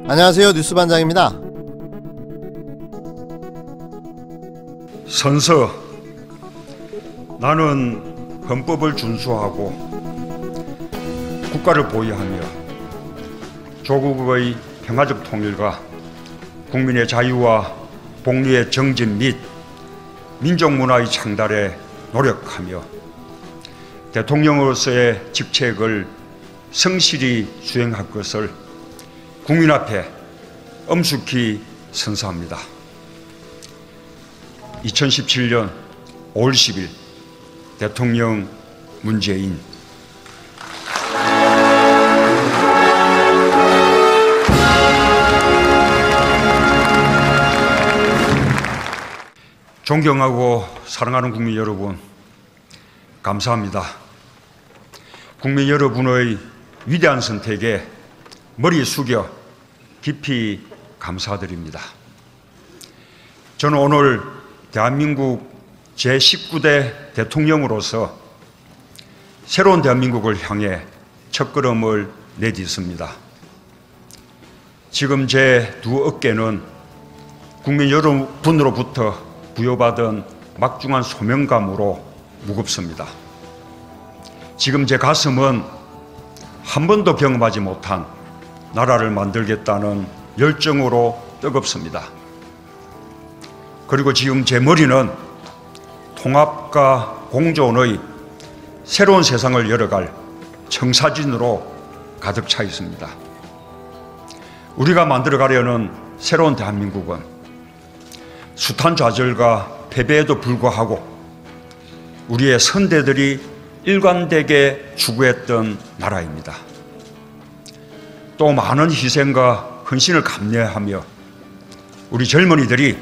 안녕하세요. 뉴스반장입니다. 선서. 나는 헌법을 준수하고 국가를 보위하며 조국의 평화적 통일과 국민의 자유와 복리의 정진 및 민족문화의 창달에 노력하며 대통령으로서의 직책을 성실히 수행할 것을 국민 앞에 엄숙히 선서합니다. 2017년 5월 10일 대통령 문재인. 존경하고 사랑하는 국민 여러분, 감사합니다. 국민 여러분의 위대한 선택에 머리 숙여 깊이 감사드립니다. 저는 오늘 대한민국 제19대 대통령으로서 새로운 대한민국을 향해 첫걸음을 내딛습니다. 지금 제 두 어깨는 국민 여러분으로부터 부여받은 막중한 소명감으로 무겁습니다. 지금 제 가슴은 한 번도 경험하지 못한 나라를 만들겠다는 열정으로 뜨겁습니다. 그리고 지금 제 머리는 통합과 공존의 새로운 세상을 열어갈 청사진으로 가득 차 있습니다. 우리가 만들어가려는 새로운 대한민국은 숱한 좌절과 패배에도 불구하고 우리의 선대들이 일관되게 추구했던 나라입니다. 또 많은 희생과 헌신을 감내하며 우리 젊은이들이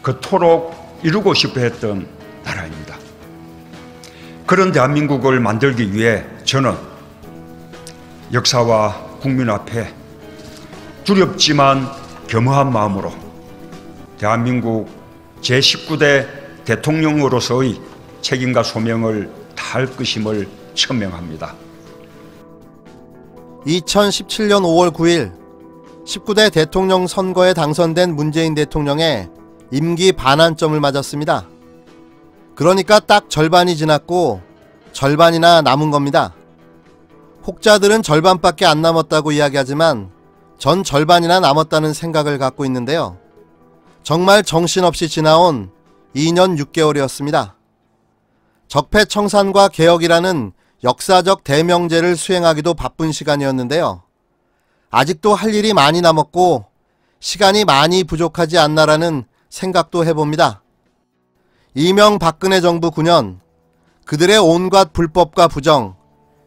그토록 이루고 싶어 했던 나라입니다. 그런 대한민국을 만들기 위해 저는 역사와 국민 앞에 두렵지만 겸허한 마음으로 대한민국 제19대 대통령으로서의 책임과 소명을 다할 것임을 천명합니다. 2017년 5월 9일 19대 대통령 선거에 당선된 문재인 대통령의 임기 반환점을 맞았습니다. 그러니까 딱 절반이 지났고 절반이나 남은 겁니다. 혹자들은 절반밖에 안 남았다고 이야기하지만 전 절반이나 남았다는 생각을 갖고 있는데요. 정말 정신없이 지나온 2년 6개월이었습니다. 적폐청산과 개혁이라는 역사적 대명제를 수행하기도 바쁜 시간이었는데요. 아직도 할 일이 많이 남았고 시간이 많이 부족하지 않나라는 생각도 해봅니다. 이명박근혜 정부 9년, 그들의 온갖 불법과 부정,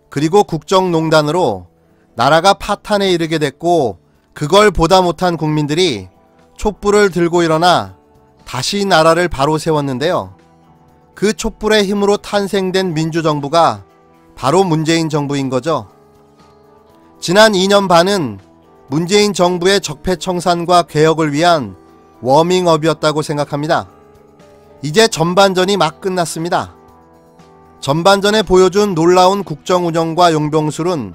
그리고 국정농단으로 나라가 파탄에 이르게 됐고 그걸 보다 못한 국민들이 촛불을 들고 일어나 다시 나라를 바로 세웠는데요. 그 촛불의 힘으로 탄생된 민주정부가 바로 문재인 정부인 거죠. 지난 2년 반은 문재인 정부의 적폐청산과 개혁을 위한 워밍업이었다고 생각합니다. 이제 전반전이 막 끝났습니다. 전반전에 보여준 놀라운 국정운영과 용병술은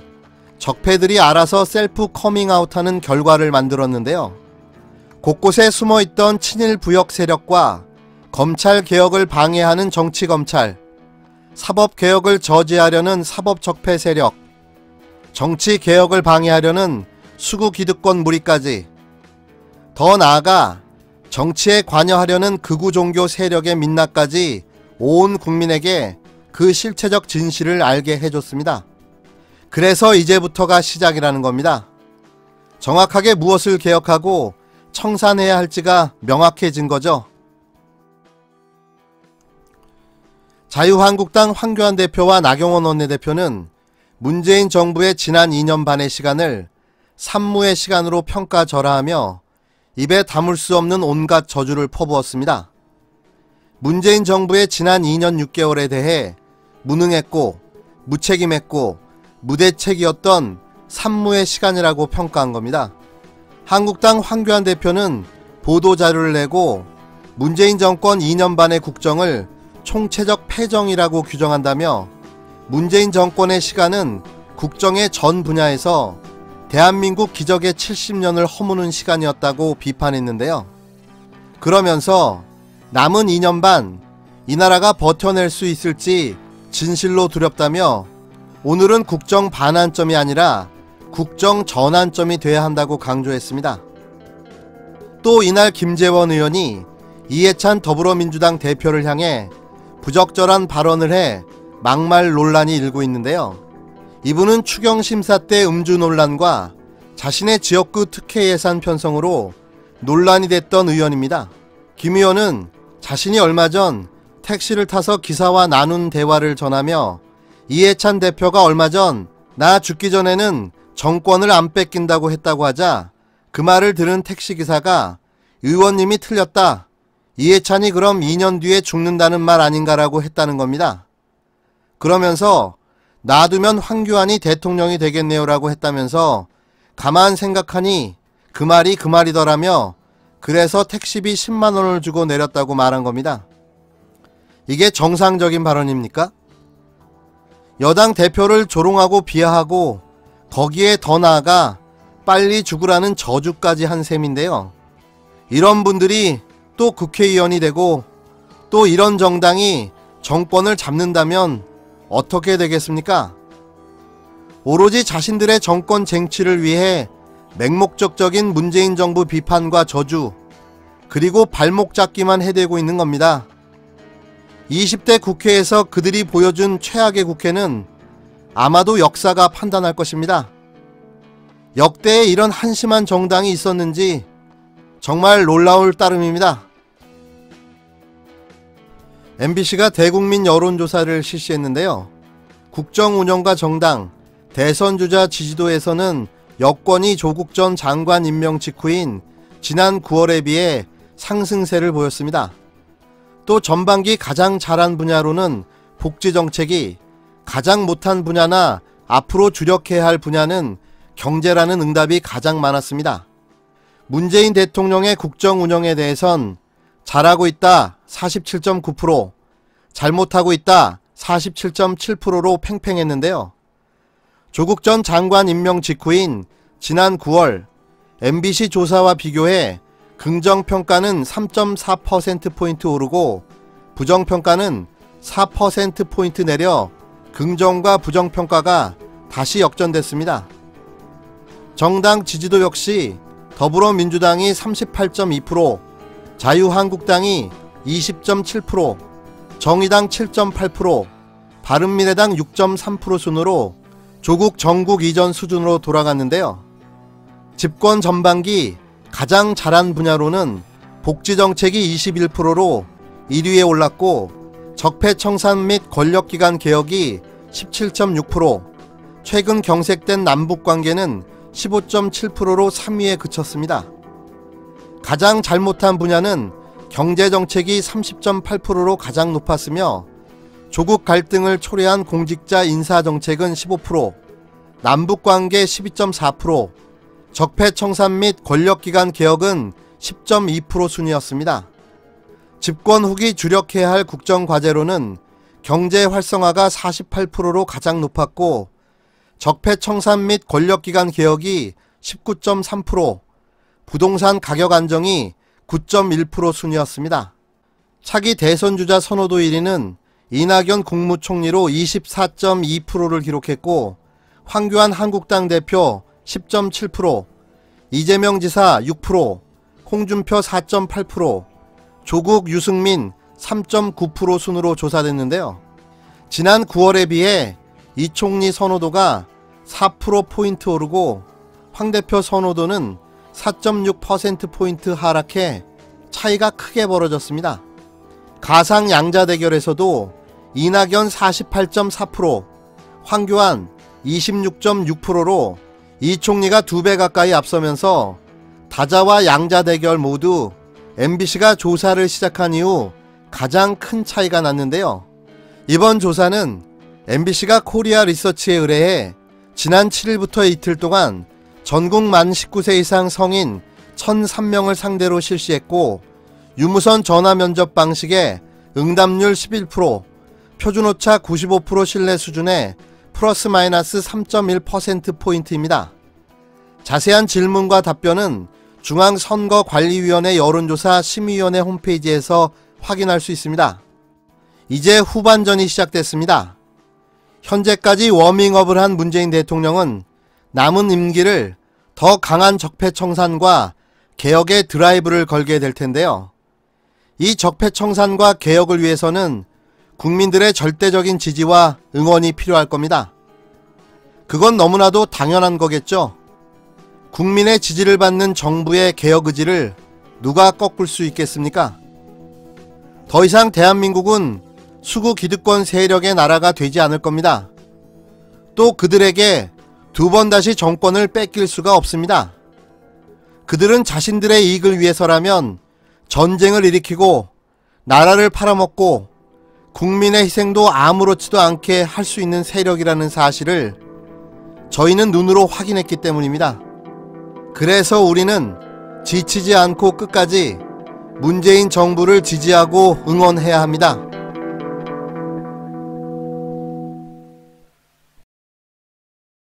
적폐들이 알아서 셀프 커밍아웃하는 결과를 만들었는데요. 곳곳에 숨어있던 친일 부역 세력과 검찰개혁을 방해하는 정치검찰, 사법개혁을 저지하려는 사법적폐 세력, 정치개혁을 방해하려는 수구기득권 무리까지, 더 나아가 정치에 관여하려는 극우종교 세력의 민낯까지 온 국민에게 그 실체적 진실을 알게 해줬습니다. 그래서 이제부터가 시작이라는 겁니다. 정확하게 무엇을 개혁하고 청산해야 할지가 명확해진 거죠. 자유한국당 황교안 대표와 나경원 원내대표는 문재인 정부의 지난 2년 반의 시간을 산무의 시간으로 평가절하하며 입에 담을 수 없는 온갖 저주를 퍼부었습니다. 문재인 정부의 지난 2년 6개월에 대해 무능했고 무책임했고 무대책이었던 산무의 시간이라고 평가한 겁니다. 한국당 황교안 대표는 보도자료를 내고 문재인 정권 2년 반의 국정을 총체적 패정이라고 규정한다며 문재인 정권의 시간은 국정의 전 분야에서 대한민국 기적의 70년을 허무는 시간이었다고 비판했는데요. 그러면서 남은 2년 반 이 나라가 버텨낼 수 있을지 진실로 두렵다며 오늘은 국정 반환점이 아니라 국정 전환점이 돼야 한다고 강조했습니다. 또 이날 김재원 의원이 이해찬 더불어민주당 대표를 향해 부적절한 발언을 해 막말 논란이 일고 있는데요. 이분은 추경심사 때 음주 논란과 자신의 지역구 특혜 예산 편성으로 논란이 됐던 의원입니다. 김 의원은 자신이 얼마 전 택시를 타서 기사와 나눈 대화를 전하며 이해찬 대표가 얼마 전 나 죽기 전에는 정권을 안 뺏긴다고 했다고 하자 그 말을 들은 택시기사가 의원님이 틀렸다. 이해찬이 그럼 2년 뒤에 죽는다는 말 아닌가라고 했다는 겁니다. 그러면서 놔두면 황교안이 대통령이 되겠네요 라고 했다면서 가만 생각하니 그 말이 그 말이더라며 그래서 택시비 10만원을 주고 내렸다고 말한 겁니다. 이게 정상적인 발언입니까? 여당 대표를 조롱하고 비하하고 거기에 더 나아가 빨리 죽으라는 저주까지 한 셈인데요. 이런 분들이 또 국회의원이 되고 또 이런 정당이 정권을 잡는다면 어떻게 되겠습니까? 오로지 자신들의 정권 쟁취를 위해 맹목적적인 문재인 정부 비판과 저주 그리고 발목 잡기만 해대고 있는 겁니다. 20대 국회에서 그들이 보여준 최악의 국회는 아마도 역사가 판단할 것입니다. 역대에 이런 한심한 정당이 있었는지 정말 놀라울 따름입니다. MBC가 대국민 여론조사를 실시했는데요. 국정 운영과 정당, 대선 주자 지지도에서는 여권이 조국 전 장관 임명 직후인 지난 9월에 비해 상승세를 보였습니다. 또 전반기 가장 잘한 분야로는 복지정책이, 가장 못한 분야나 앞으로 주력해야 할 분야는 경제라는 응답이 가장 많았습니다. 문재인 대통령의 국정 운영에 대해선 잘하고 있다 47.9%, 잘못하고 있다 47.7%로 팽팽했는데요. 조국 전 장관 임명 직후인 지난 9월 MBC 조사와 비교해 긍정평가는 3.4%포인트 오르고 부정평가는 4%포인트 내려 긍정과 부정평가가 다시 역전됐습니다. 정당 지지도 역시 더불어민주당이 38.2%, 자유한국당이 20.7%, 정의당 7.8%, 바른미래당 6.3% 순으로 조국 전국 이전 수준으로 돌아갔는데요. 집권 전반기 가장 잘한 분야로는 복지정책이 21%로 1위에 올랐고 적폐청산 및 권력기관 개혁이 17.6%, 최근 경색된 남북관계는 15.7%로 3위에 그쳤습니다. 가장 잘못한 분야는 경제정책이 30.8%로 가장 높았으며 조국 갈등을 초래한 공직자 인사정책은 15%, 남북관계 12.4%, 적폐청산 및 권력기관 개혁은 10.2% 순이었습니다. 집권 후기 주력해야 할 국정과제로는 경제 활성화가 48%로 가장 높았고 적폐청산 및 권력기관 개혁이 19.3%, 부동산 가격 안정이 9.1% 순이었습니다. 차기 대선주자 선호도 1위는 이낙연 국무총리로 24.2%를 기록했고 황교안 한국당 대표 10.7%, 이재명 지사 6%, 홍준표 4.8%, 조국 유승민 3.9% 순으로 조사됐는데요. 지난 9월에 비해 이 총리 선호도가 4%포인트 오르고 황 대표 선호도는 4.6%포인트 하락해 차이가 크게 벌어졌습니다. 가상 양자 대결에서도 이낙연 48.4%, 황교안 26.6%로 이 총리가 2배 가까이 앞서면서 다자와 양자 대결 모두 MBC가 조사를 시작한 이후 가장 큰 차이가 났는데요. 이번 조사는 MBC가 코리아 리서치에 의뢰해 지난 7일부터 이틀 동안 전국 만 19세 이상 성인 1,003명을 상대로 실시했고 유무선 전화 면접 방식에 응답률 11%, 표준오차 95% 신뢰 수준의 플러스 마이너스 3.1%포인트입니다. 자세한 질문과 답변은 중앙선거관리위원회 여론조사 심의위원회 홈페이지에서 확인할 수 있습니다. 이제 후반전이 시작됐습니다. 현재까지 워밍업을 한 문재인 대통령은 남은 임기를 더 강한 적폐청산과 개혁의 드라이브를 걸게 될 텐데요. 이 적폐청산과 개혁을 위해서는 국민들의 절대적인 지지와 응원이 필요할 겁니다. 그건 너무나도 당연한 거겠죠. 국민의 지지를 받는 정부의 개혁 의지를 누가 꺾을 수 있겠습니까? 더 이상 대한민국은 수구 기득권 세력의 나라가 되지 않을 겁니다. 또 그들에게 두 번 다시 정권을 뺏길 수가 없습니다. 그들은 자신들의 이익을 위해서라면 전쟁을 일으키고 나라를 팔아먹고 국민의 희생도 아무렇지도 않게 할 수 있는 세력이라는 사실을 저희는 눈으로 확인했기 때문입니다. 그래서 우리는 지치지 않고 끝까지 문재인 정부를 지지하고 응원해야 합니다.